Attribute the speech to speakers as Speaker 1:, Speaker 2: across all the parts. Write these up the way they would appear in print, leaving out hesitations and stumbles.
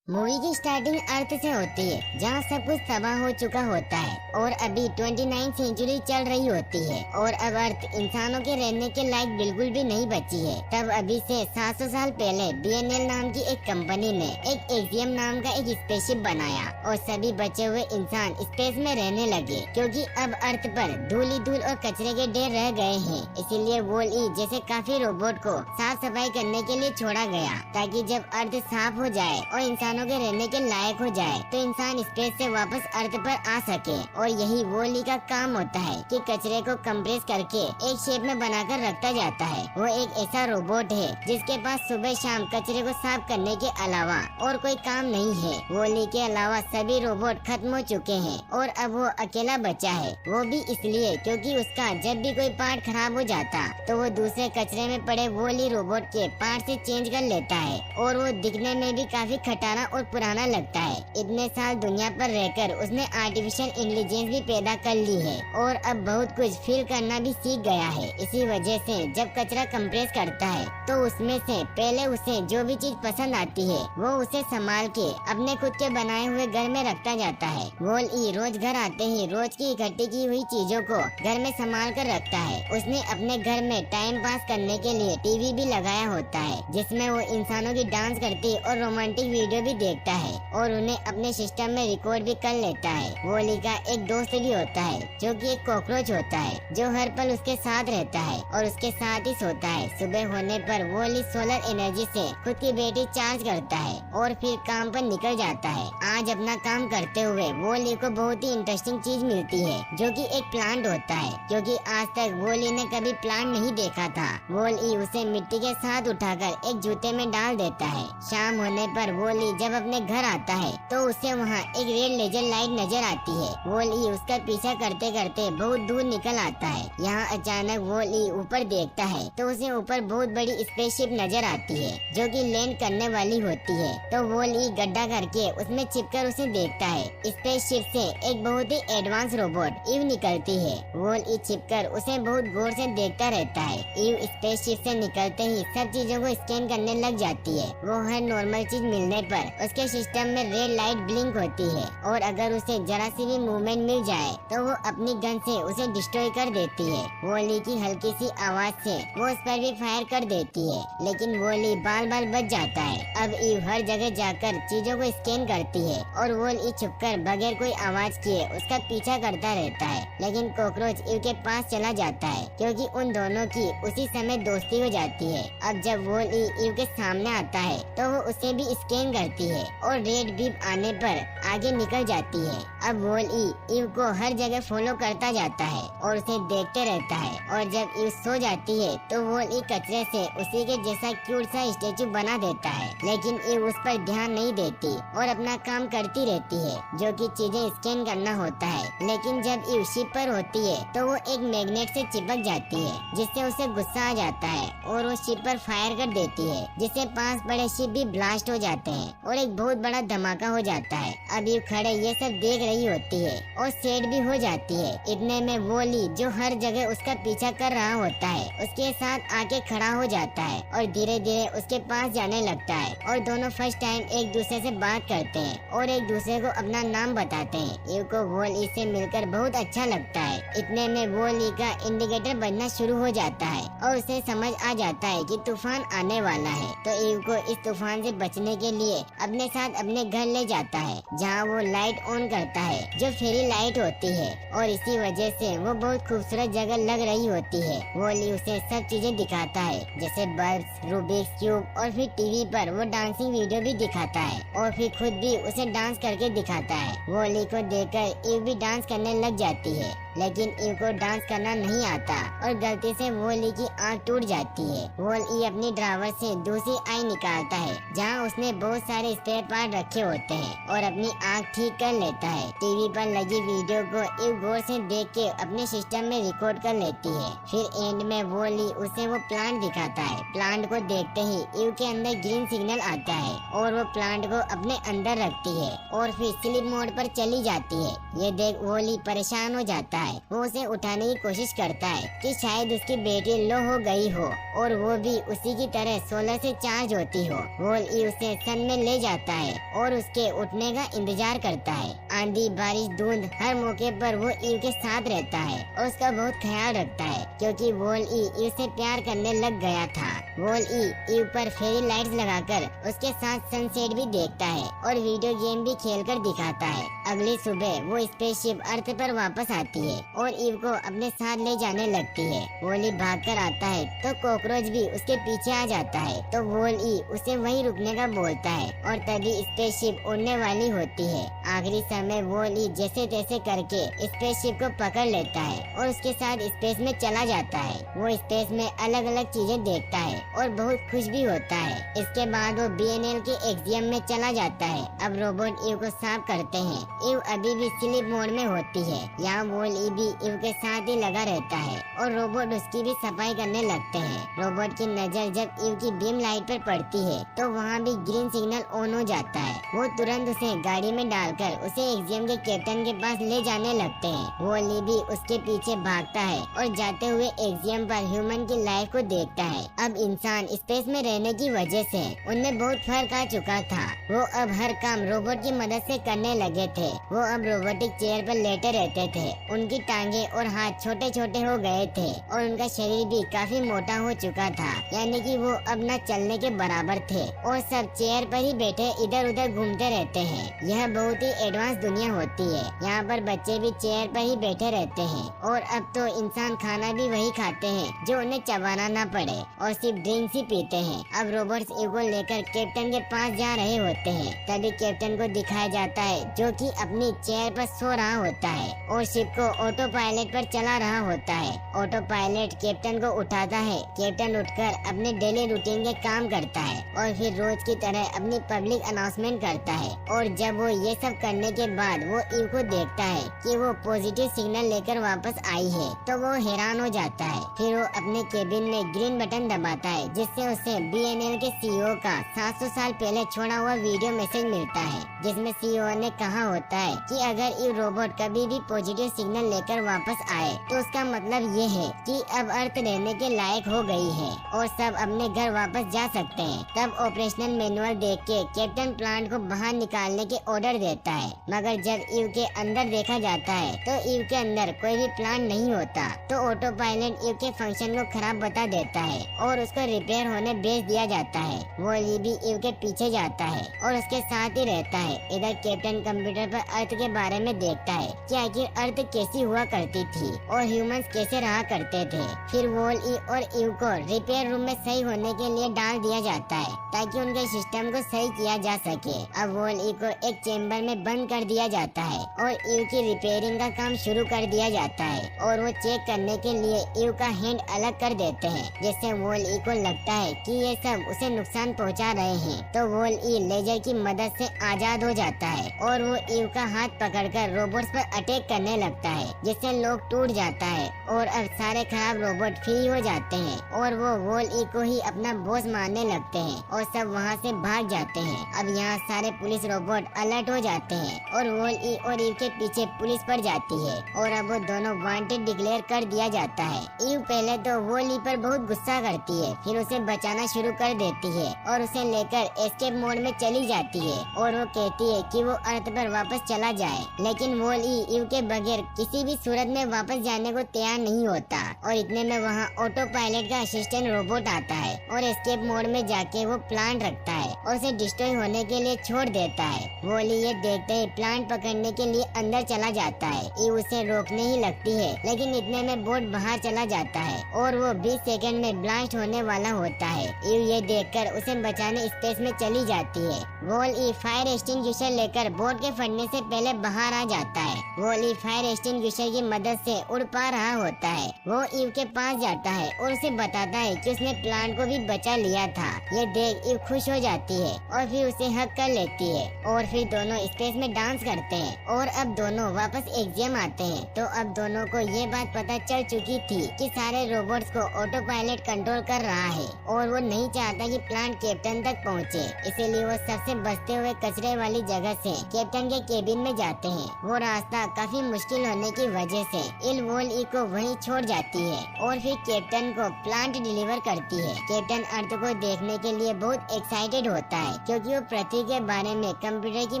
Speaker 1: Movie की starting अर्थ से होती है जहाँ सब कुछ तबाह हो चुका होता है और अभी 29 सेंचुरी चल रही होती है और अब अर्थ इंसानों के रहने के लायक बिल्कुल भी नहीं बची है। तब अभी से 700 साल पहले BNL नाम की एक कंपनी ने एक एक्सियम नाम का एक स्पेसशिप बनाया और सभी बचे हुए इंसान स्पेस में रहने लगे क्योंकि अब अर्थ पर धूल ही धूल और कचरे के ढेर रह गए हैं। इसीलिए वॉल-ई जैसे काफी रोबोट को साफ सफाई करने के लिए छोड़ा गया ताकि जब अर्थ साफ हो जाए और इंसानों के रहने के लायक हो जाए तो इंसान स्पेस से वापस अर्थ पर आ सके। और यही वॉल-ई का काम होता है कि कचरे को कंप्रेस करके एक शेप में बनाकर रखता जाता है। वो एक ऐसा रोबोट है जिसके पास सुबह शाम कचरे को साफ करने के अलावा और कोई काम नहीं है। वॉल-ई के अलावा सभी रोबोट खत्म हो चुके हैं और अब वो अकेला बचा है। वो भी इसलिए क्योंकि उसका जब भी कोई पार्ट खराब हो जाता तो वो दूसरे कचरे में पड़े वॉल-ई रोबोट के पार्ट से चेंज कर लेता है और वो दिखने में भी काफी खटारा और पुराना लगता है। इतने साल दुनिया पर रहकर उसने आर्टिफिशियल इंटेलिजेंस भी पैदा कर ली है और अब बहुत कुछ फील करना भी सीख गया है। इसी वजह से जब कचरा कंप्रेस करता है तो उसमें से पहले उसे जो भी चीज पसंद आती है वो उसे संभाल के अपने खुद के बनाए हुए घर में रखता जाता है। वॉल-ई रोज घर आते ही रोज की इकट्ठी की हुई चीजों को घर में संभाल कर रखता है। उसने अपने घर में टाइम पास करने के लिए टीवी भी लगाया होता है जिसमें वो इंसानों की डांस करती और रोमांटिक वीडियो भी देखता है और उन्हें अपने सिस्टम में रिकॉर्ड भी कर लेता है। वॉल-ई का एक दोस्त भी होता है जो कि एक कॉकरोच होता है जो हर पल उसके साथ रहता है और उसके साथ ही सोता है। सुबह होने पर वॉल-ई सोलर एनर्जी से खुद की बैटरी चार्ज करता है और फिर काम पर निकल जाता है। आज अपना काम करते हुए वॉल-ई को बहुत ही इंटरेस्टिंग चीज मिलती है जो कि एक प्लांट होता है क्योंकि आज तक वॉल-ई ने कभी प्लांट नहीं देखा था। वॉल-ई उसे मिट्टी के साथ उठाकर एक जूते में डाल देता है। शाम होने पर वॉल-ई जब अपने घर आता है तो उसे वहाँ एक रेड लेजर लाइट नजर आती है। वॉल-ई उसका पीछा करते करते बहुत दूर निकल आता है। यहाँ अचानक वॉल-ई ऊपर देखता है तो उसे ऊपर बहुत बड़ी स्पेसशिप नजर आती है जो कि लैंड करने वाली होती है। तो वॉल-ई गड्ढा करके उसमें छिपकर उसे देखता है। स्पेसशिप से एक बहुत ही एडवांस रोबोट ईव निकलती है। वॉल-ई छिपकर उसे बहुत गौर से देखता रहता है। ईव स्पेसशिप से निकलते ही सब चीजों को स्कैन करने लग जाती है। वो हर नॉर्मल चीज मिलने पर उसके सिस्टम में रेड लाइट ब्लिंक होती है और अगर उसे जरा सी भी मूवमेंट मिल जाए तो वो अपनी गन से उसे डिस्ट्रॉय कर देती है। वॉल-ई की हल्की सी आवाज से वो उस पर भी फायर कर देती है लेकिन वॉल-ई बाल बाल बच जाता है। अब ईव हर जगह जाकर चीजों को स्कैन करती है और वॉल-ई छुपकर बगैर कोई आवाज किए उसका पीछा करता रहता है लेकिन कॉकरोच ईव के पास चला जाता है क्योंकि उन दोनों की उसी समय दोस्ती हो जाती है। अब जब वॉल-ई ईव के सामने आता है तो वो उसे भी स्कैन करती है और रेड बीप आने पर आगे निकल जाती है। अब वॉल-ई ईव को हर जगह फॉलो करता जाता है और उसे देखते रहता है और जब ईव सो जाती है तो वॉल-ई कचरे से उसी के जैसा क्यूट सा स्टेचू बना देता है लेकिन ईव उस पर ध्यान नहीं देती और अपना काम करती रहती है जो कि चीजें स्कैन करना होता है। लेकिन जब ईव शिप पर होती है तो वो एक मैग्नेट से चिपक जाती है जिससे उसे गुस्सा आ जाता है और वो शिप पर फायर कर देती है जिससे पास बड़े शिप भी ब्लास्ट हो जाते हैं और एक बहुत बड़ा धमाका हो जाता है। अब ईव खड़े ये सब देख रही होती है और सैड भी हो जाती है। इतने में वॉल-ई जो हर जगह उसका पीछा कर रहा होता है उसके साथ आके खड़ा हो जाता है और धीरे धीरे उसके पास जाने लगता है और दोनों फर्स्ट टाइम एक दूसरे से बात करते हैं और एक दूसरे को अपना नाम बताते हैं। ईव को वॉल-ई से मिलकर बहुत अच्छा लगता है। इतने में वॉल-ई का इंडिकेटर बजना शुरू हो जाता है और उसे समझ आ जाता है कि तूफान आने वाला है। तो ईव को इस तूफान से बचने के लिए अपने साथ अपने घर ले जाता है जहाँ वो लाइट ऑन करता है जो फेरी लाइट होती है और इसी वजह से वो बहुत खूबसूरत जगह लग रही होती है। वॉल-ई उसे सब चीजें दिखाता है जैसे बल्ब्स, रूबिक्स क्यूब और फिर टीवी पर वो डांसिंग वीडियो भी दिखाता है और फिर खुद भी उसे डांस करके दिखाता है। वॉल-ई को देखकर ईव भी डांस करने लग जाती है लेकिन ईव को डांस करना नहीं आता और गलती से वॉल-ई की आंख टूट जाती है। वॉल-ई अपनी ड्रावर से दूसरी आई निकालता है जहाँ उसने बहुत सारे स्पेयर पार्ट रखे होते हैं और अपनी आंख ठीक कर लेता है। टीवी पर लगी वीडियो को ईव गौर से देख के अपने सिस्टम में रिकॉर्ड कर लेती है। फिर एंड में वॉल-ई उसे वो प्लांट दिखाता है। प्लांट को देखते ही ईव के अंदर ग्रीन सिग्नल आता है और वो प्लांट को अपने अंदर रखती है और फिर स्लीप मोड पर चली जाती है। ये देख वॉल-ई परेशान हो जाता है वो उसे उठाने की कोशिश करता है कि शायद उसकी बेटी लो हो गई हो और वो भी उसी की तरह 16 से चार्ज होती हो। वॉल-ई उसे सन में ले जाता है और उसके उठने का इंतजार करता है। आंधी, बारिश, धुंध, हर मौके पर वो ईव के साथ रहता है और उसका बहुत ख्याल रखता है क्योंकि वॉल-ई ईव से प्यार करने लग गया था। वॉल-ई ईव पर फेरी लाइट्स लगाकर उसके साथ सनसेट भी देखता है और वीडियो गेम भी खेलकर दिखाता है। अगली सुबह वो स्पेसशिप अर्थ पर वापस आती है और ईव को अपने साथ ले जाने लगती है। वॉल-ई भागकर आता है तो कॉकरोच भी उसके पीछे आ जाता है तो वॉल-ई उसे वहीं रुकने का बोलता है और तभी स्पेसशिप उड़ने वाली होती है। आखिरी समय वॉल-ई जैसे तैसे करके स्पेसशिप को पकड़ लेता है और उसके साथ स्पेस में चला जाता है। वो स्पेस में अलग अलग चीजें देखता है और बहुत खुश भी होता है। इसके बाद वो BNL के एक्सियम में चला जाता है। अब रोबोट ईव को साफ करते हैं। ईव अभी भी स्लीप मोड में होती है। यहाँ वॉल-ई भी ईव के साथ ही लगा रहता है और रोबोट उसकी भी सफाई करने लगते हैं। रोबोट की नजर जब ईव की बीम लाइट पर पड़ती है तो वहाँ भी ग्रीन सिग्नल ऑन हो जाता है। वो तुरंत उसे गाड़ी में डालकर उसे एक्सियम के कैप्टन के पास ले जाने लगते हैं। वॉल-ई भी उसके पीछे भागता है और जाते हुए एक्सियम पर ह्यूमन की लाइफ को देखता है। अब इंसान स्पेस में रहने की वजह से उनमें बहुत फर्क आ चुका था। वो अब हर काम रोबोट की मदद से करने लगे थे। वो अब रोबोटिक चेयर पर लेटे रहते थे। उनकी टांगे और हाथ छोटे छोटे हो गए थे और उनका शरीर भी काफी मोटा हो चुका था, यानी कि वो अब न चलने के बराबर थे और सब चेयर पर ही बैठे इधर उधर घूमते रहते हैं। यह बहुत ही एडवांस दुनिया होती है। यहाँ पर बच्चे भी चेयर पर ही बैठे रहते हैं और अब तो इंसान खाना भी वही खाते हैं जो उन्हें चबाना न पड़े और सिर्फ ड्रिंक्स ही पीते हैं। अब रोबोट्स ईव को लेकर कैप्टन के पास जा रहे होते हैं। तभी कैप्टन को दिखाया जाता है जो कि अपनी चेयर पर सो रहा होता है और शिप को ऑटो पायलट पर चला रहा होता है। ऑटो पायलट कैप्टन को उठाता है। कैप्टन उठकर अपने डेली रूटीन के काम करता है और फिर रोज की तरह अपनी पब्लिक अनाउंसमेंट करता है। और जब वो ये सब करने के बाद वो ईव को देखता है कि वो पॉजिटिव सिग्नल लेकर वापस आई है तो वो हैरान हो जाता है। फिर वो अपने केबिन में ग्रीन बटन दबाता है जिससे उसे BNL के CEO का 700 साल पहले छोड़ा हुआ वीडियो मैसेज मिलता है जिसमें CEO ने कहा होता है कि अगर ईव रोबोट कभी भी पॉजिटिव सिग्नल लेकर वापस आए तो उसका मतलब ये है कि अब अर्थ रहने के लायक हो गई है और सब अपने घर वापस जा सकते हैं। तब ऑपरेशनल मैनुअल देख के कैप्टन प्लांट को बाहर निकालने के ऑर्डर देता है, मगर जब ईव के अंदर देखा जाता है तो ईव के अंदर कोई भी प्लांट नहीं होता। तो ऑटो पायलट ईव के फंक्शन को खराब बता देता है और उसको रिपेयर होने भेज दिया जाता है। वॉल-ई भी ईव के पीछे जाता है और उसके साथ ही रहता है। इधर कैप्टन कंप्यूटर पर अर्थ के बारे में देखता है कि आखिर अर्थ कैसी हुआ करती थी और ह्यूमंस कैसे रहा करते थे। फिर वॉल-ई और ईव को रिपेयर रूम में सही होने के लिए डाल दिया जाता है ताकि उनके सिस्टम को सही किया जा सके। अब वॉल-ई को एक चेम्बर में बंद कर दिया जाता है और ईव की रिपेयरिंग का काम शुरू कर दिया जाता है और वो चेक करने के लिए ईव का हैंड अलग कर देते हैं जिससे वॉल-ई को लगता है कि ये सब उसे नुकसान पहुंचा रहे हैं। तो वॉल-ई लेजर की मदद से आजाद हो जाता है और वो ईव का हाथ पकड़कर रोबोट्स पर अटैक करने लगता है जिससे लोग टूट जाता है और अब सारे खराब रोबोट फ्री हो जाते हैं और वो वॉल-ई को ही अपना बॉस मानने लगते हैं और सब वहाँ से भाग जाते हैं। अब यहाँ सारे पुलिस रोबोट अलर्ट हो जाते हैं और वॉल-ई और ईव के पीछे पुलिस पड़ जाती है और अब वो दोनों वांटेड डिक्लेयर कर दिया जाता है। ईव पहले तो वॉल-ई पर बहुत गुस्सा करती है, फिर उसे बचाना शुरू कर देती है और उसे लेकर एस्केप मोड में चली जाती है और वो कहती है कि वो अर्थ पर वापस चला जाए, लेकिन वॉल-ई ईव के बगैर किसी भी सूरत में वापस जाने को तैयार नहीं होता। और इतने में वहाँ ऑटो पायलट का असिस्टेंट रोबोट आता है और एस्केप मोड में जाके वो प्लांट रखता है और उसे डिस्ट्रॉय होने के लिए छोड़ देता है। वॉल-ई ये देखते ही प्लांट पकड़ने के लिए अंदर चला जाता है। ईव उसे रोकने ही लगती है, लेकिन इतने में बोट बाहर चला जाता है और वो 20 सेकंड में ब्लास्ट होने वाला होता है। ईव ये देखकर उसे बचाने स्पेस में चली जाती है। वॉल-ई फायर एक्सटिंग्विशर लेकर बोट के फटने से पहले बाहर आ जाता है। वॉल-ई फायर एक्सटिंग्विशर की मदद से उड़ पा रहा होता है। वो ईव के पास जाता है और उसे बताता है कि उसने प्लांट को भी बचा लिया था। ये देख ईव खुश हो जाती है और फिर उसे हक कर लेती है और फिर दोनों स्पेस में डांस करते हैं और अब दोनों वापस एक्सियम आते हैं। तो अब दोनों को ये बात पता चल चुकी थी कि सारे रोबोट्स को ऑटो पायलट कंट्रोल कर रहा है और वो नहीं चाहता कि प्लांट कैप्टन तक पहुँचे, इसीलिए वो सबसे बचते हुए कचरे वाली जगह से कैप्टन के केबिन में जाते हैं। वो रास्ता काफी मुश्किल होने की वजह से इल वॉल-ई को वहीं छोड़ जाती है और फिर कैप्टन को प्लांट डिलीवर करती है। कैप्टन अर्थ को देखने के लिए बहुत एक्साइटेड होता है क्योंकि वो पृथ्वी के बारे में कंप्यूटर की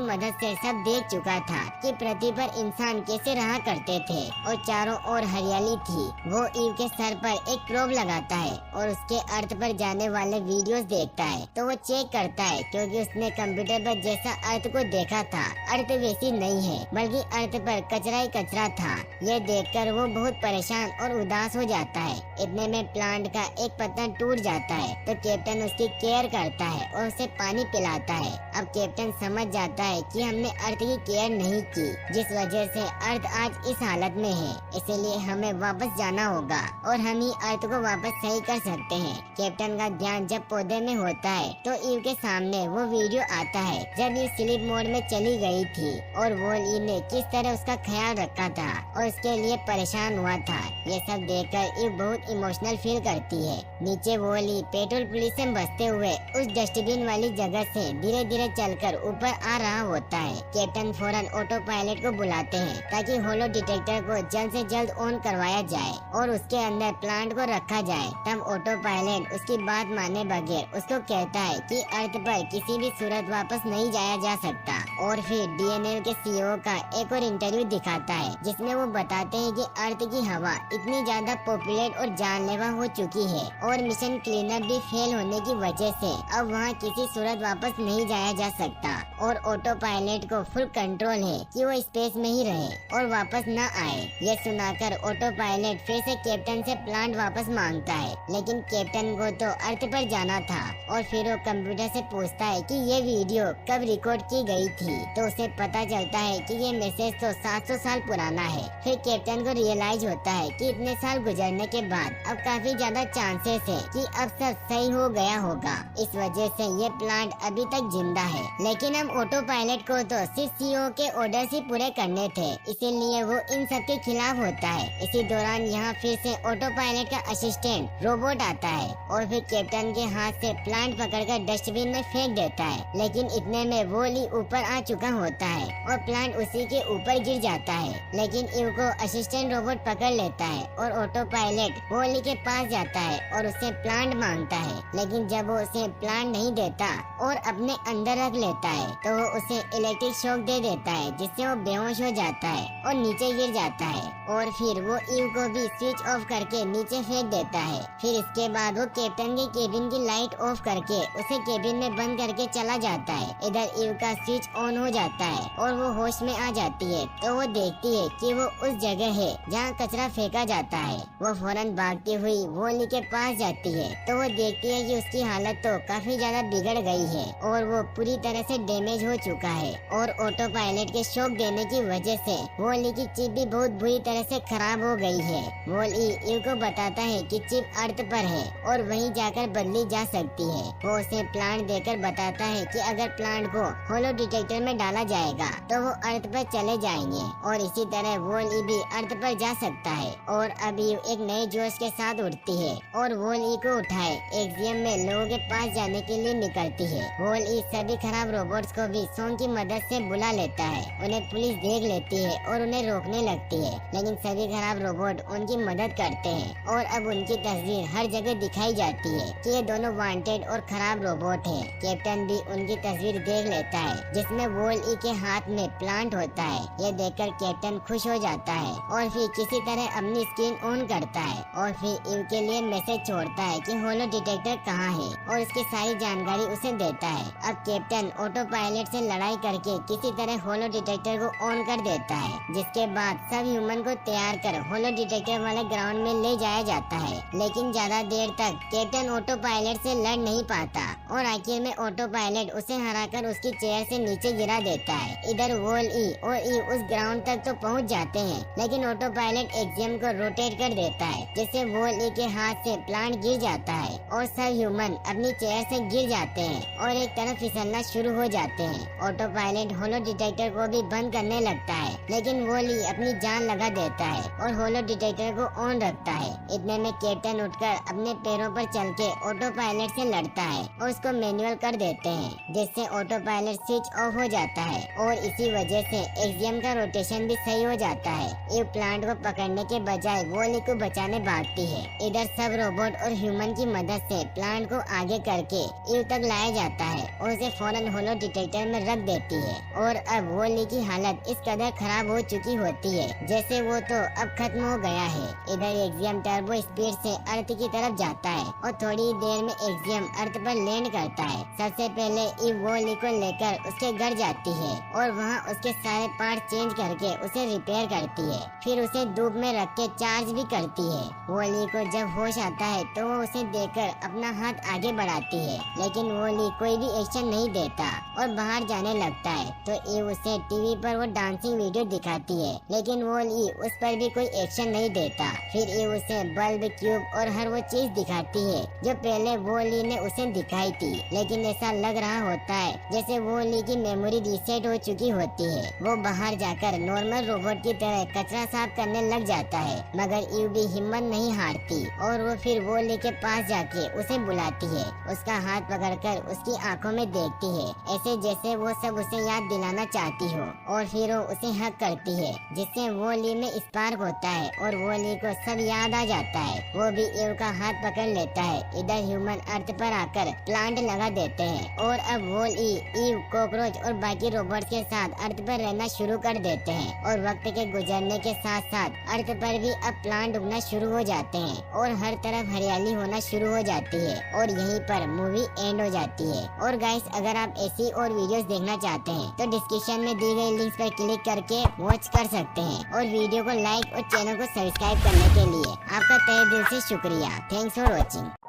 Speaker 1: मदद से सब देख चुका था कि पृथ्वी पर इंसान कैसे रहा करते थे और चारों ओर हरियाली थी। वो ईव के सर पर एक प्रोब लगाता है और उसके अर्थ पर जाने वाले वीडियोस देखता है तो वो चेक करता है क्योंकि उसने कंप्यूटर पर जैसा अर्थ को देखा था अर्थ वैसी नहीं है बल्कि अर्थ पर कचरा ही कचरा था। यह देखकर वो बहुत परेशान और उदास हो जाता है। इतने में प्लांट का एक पत्ता टूट जाता है तो कैप्टन उसकी केयर करता है और उसे पानी पिलाता है। अब कैप्टन समझ जाता है कि हमने अर्थ की केयर नहीं की जिस वजह से अर्थ आज इस हालत में है, इसीलिए हमें वापस जाना होगा और हम ही अर्थ को वापस सही कर सकते हैं। कैप्टन का ध्यान जब पौधे में होता है तो ईव के सामने वो वीडियो आता है जब ईव स्लीप मोड में चली गई थी और वॉल-ई ने किस तरह उसका ख्याल रखा था और उसके लिए परेशान हुआ था। ये सब देखकर ईव बहुत इमोशनल फील करती है। नीचे वॉल-ई पेट्रोल पुलिस से बचते हुए उस डस्टबिन वाली जगह से धीरे धीरे चलकर ऊपर आ रहा होता है। कैप्टन फौरन ऑटो पायलट को बुलाते हैं ताकि होलो डिटेक्टर को जल्द से जल्द ऑन करवाया जाए और उसके अंदर प्लांट को रखा जाए। तब ऑटो पायलट उसकी बात माने बगैर उसको कहता है कि अर्थ पर किसी भी सूरत वापस नहीं जाया जा सकता और फिर डीएनएल के सीईओ का एक और इंटरव्यू दिखाता है जिसमें वो बताते हैं कि अर्थ की हवा इतनी ज्यादा पॉपुलेट और जानलेवा हो चुकी है और मिशन क्लीनअप भी फेल होने की वजह से अब वहाँ किसी सूरत वापस नहीं जाया जा सकता और ऑटो पायलट को फुल कंट्रोल है कि वो स्पेस में ही रहे और वापस न आए। ये सुनाकर ऑटो पायलट फिर से कैप्टन से प्लांट वापस मांगता है लेकिन कैप्टन को तो अर्थ पर जाना था और फिर वो कंप्यूटर से पूछता है कि ये वीडियो कब रिकॉर्ड की गई थी तो उसे पता चलता है कि ये मैसेज तो 700 साल पुराना है। फिर कैप्टन को रियलाइज होता है कि इतने साल गुजरने के बाद अब काफी ज्यादा चांसेस है कि अब सब सही हो गया होगा। इस वजह से ये प्लांट अभी तक जिंदा है लेकिन हम ऑटो पायलट को तो सिर्फ सीईओ के ऑर्डर ही पूरे करने थे, इसीलिए वो इन सब के खिलाफ होता है। इसी दौरान यहाँ फिर से ऑटो पायलट का असिस्टेंट रोबोट आता है और फिर कैप्टन के हाथ से प्लांट पकड़कर डस्टबिन में फेंक देता है लेकिन इतने में वॉल-ई ऊपर आ चुका होता है और प्लांट उसी के ऊपर गिर जाता है लेकिन ईव को असिस्टेंट रोबोट पकड़ लेता है और ऑटो पायलट वॉल-ई के पास जाता है और उससे प्लांट मांगता है लेकिन जब वो उसे प्लांट नहीं देता और अपने अंदर रख लेता है तो वो उसे इलेक्ट्रिक शॉक दे देता है जिससे वो बेहोश हो जाता है और नीचे गिर जाता है और फिर वो ईव को भी स्विच ऑफ करके नीचे फेंक देता है। फिर इसके बाद वो कैप्टन के केबिन की लाइट ऑफ करके उसे केबिन में बंद करके चला जाता है। इधर ईव का स्विच ऑन हो जाता है और वो होश में आ जाती है तो वो देखती है कि वो उस जगह है जहाँ कचरा फेंका जाता है। वो फौरन भागती हुई वॉल-ई के पास जाती है तो वो देखती है कि उसकी हालत तो काफी ज्यादा बिगड़ गई है और वो पूरी तरह से डैमेज हो चुका है और ऑटो पायलट के शॉक देने की वजह से वॉल-ई की चिप भी बहुत बुरी तरह से खराब हो गई है। वॉल-ई ईव को बताता है कि चिप अर्थ पर है और वहीं जाकर बदली जा सकती है। वो उसे प्लांट देकर बताता है कि अगर प्लांट को होलो डिटेक्टर में डाला जाएगा तो वो अर्थ पर चले जाएंगे और इसी तरह वॉल-ई भी अर्थ पर जा सकता है। और अभी एक नए जोश के साथ उठती है और वॉल-ई को उठाए एक्सियम में लोगों के पास जाने के लिए निकलती है। वॉल-ई सभी खराब रोबोट्स को भी सॉन्ग की मदद से बुला लेता है। उन्हें पुलिस देख लेती है और उन्हें रोकने लगती है लेकिन सभी खराब रोबोट उनकी मदद करते हैं और अब उनकी तस्वीर हर जगह दिखाई जाती है कि ये दोनों वांटेड और खराब रोबोट हैं। कैप्टन भी उनकी तस्वीर देख लेता है जिसमें वॉल-ई के हाथ में प्लांट होता है। ये देखकर कैप्टन खुश हो जाता है और फिर किसी तरह अपनी स्क्रीन ऑन करता है और फिर ईव के लिए मैसेज छोड़ता है कि होलो डिटेक्टर कहाँ है और इसकी सारी जानकारी उसे देता है। अब कैप्टन ऑटो पायलट से लड़ाई करके किसी तरह होलो डिटेक्टर को ऑन कर देता है जिसके बाद सब ह्यूमन को तैयार कर होलो डिटेक्टर वाले ग्राउंड में ले जाया जाता है लेकिन ज्यादा देर तक कैप्टन ऑटो पायलट से लड़ नहीं पाता और आखिर में ऑटो पायलट उसे हराकर उसकी चेयर से नीचे गिरा देता है। इधर वॉल-ई और ईव उस ग्राउंड तक तो पहुंच जाते हैं लेकिन ऑटो पायलट एक्सियम को रोटेट कर देता है जिससे वॉल-ई के हाथ से प्लांट गिर जाता है और सब ह्यूमन अपनी चेयर से गिर जाते हैं और एक तरफ फिसलना शुरू हो जाते हैं। ऑटो पायलट होलो डिटेक्टर को भी बंद करने लगता है लेकिन वॉल-ई अपनी जान लगा देता है और होलो डिटेक्टर को ऑन रखता है। इतने में कैप्टन उठकर अपने पैरों पर चल के ऑटो पायलट से लड़ता है और उसको मैनुअल कर देते हैं जिससे ऑटो पायलट स्विच ऑफ हो जाता है और इसी वजह से एक्सियम का रोटेशन भी सही हो जाता है। ईव प्लांट को पकड़ने के बजाय वॉली को बचाने भागती है। इधर सब रोबोट और ह्यूमन की मदद से प्लांट को आगे करके ईव तक लाया जाता है और उसे फौरन होलो डिटेक्टर में रख देती है। और अब वॉली की हालत इस कदर खराब हो चुकी होती है जैसे वो तो अब खत्म हो गया है। इधर एक्सियम टर्बो स्पीड से अर्थ की तरफ जाता है और थोड़ी देर में एक्सियम अर्थ पर लैंड करता है। सबसे पहले ईव वॉली को लेकर उसके घर जाती है और वहाँ उसके सारे पार्ट चेंज करके उसे रिपेयर करती है। फिर उसे धूप में रख के चार्ज भी करती है। वॉली को जब होश आता है तो वो उसे देखकर अपना हाथ आगे बढ़ाती है, लेकिन वॉली कोई भी एक्शन नहीं देता और बाहर जाने लगता है। तो ईव उसे टीवी पर वो डांसिंग वीडियो दिखाती है, लेकिन वॉली उस पर भी कोई एक्शन नहीं देता। फिर ईव उसे बल्ब, क्यूब और हर वो चीज दिखाती है जो पहले वॉली ने उसे दिखाई थी, लेकिन ऐसा लग रहा होता है जैसे वॉली की मेमोरी रीसेट हो चुकी होती है। वो बाहर जाकर नॉर्मल रोबोट की तरह कचरा साफ करने लग जाता है, मगर ईव भी हिम्मत नहीं हारती और वो फिर वॉली के पास जाके उसे बुलाती है। उसका हाथ पकड़कर उसकी आंखों में देखती है, ऐसे जैसे वो सब उसे याद दिलाना चाहती हो, और फिर वो उसे हक करती है जिससे वॉली में स्पार्क होता है और वॉली को सब याद आ जाता है। वो भी ईव का हाथ पकड़ लेता है। इधर ह्यूमन अर्थ पर आकर प्लांट लगा देते हैं और अब वॉली, ईव, कॉकरोच और बाकी रोबोट के साथ अर्थ पर रहना शुरू कर देते हैं। और वक्त के गुजरने के साथ साथ अर्थ पर भी अब प्लांट उगना शुरू हो जाते हैं और हर तरफ हरियाली होना शुरू हो जाती है और यहीं पर मूवी एंड हो जाती है। और गाइस, अगर आप ऐसी और वीडियोस देखना चाहते हैं तो डिस्क्रिप्शन में दी गई लिंक्स पर क्लिक करके वॉच कर सकते हैं और वीडियो को लाइक और चैनल को सब्सक्राइब करने के लिए आपका तहे दिल से शुक्रिया। Thanks for watching.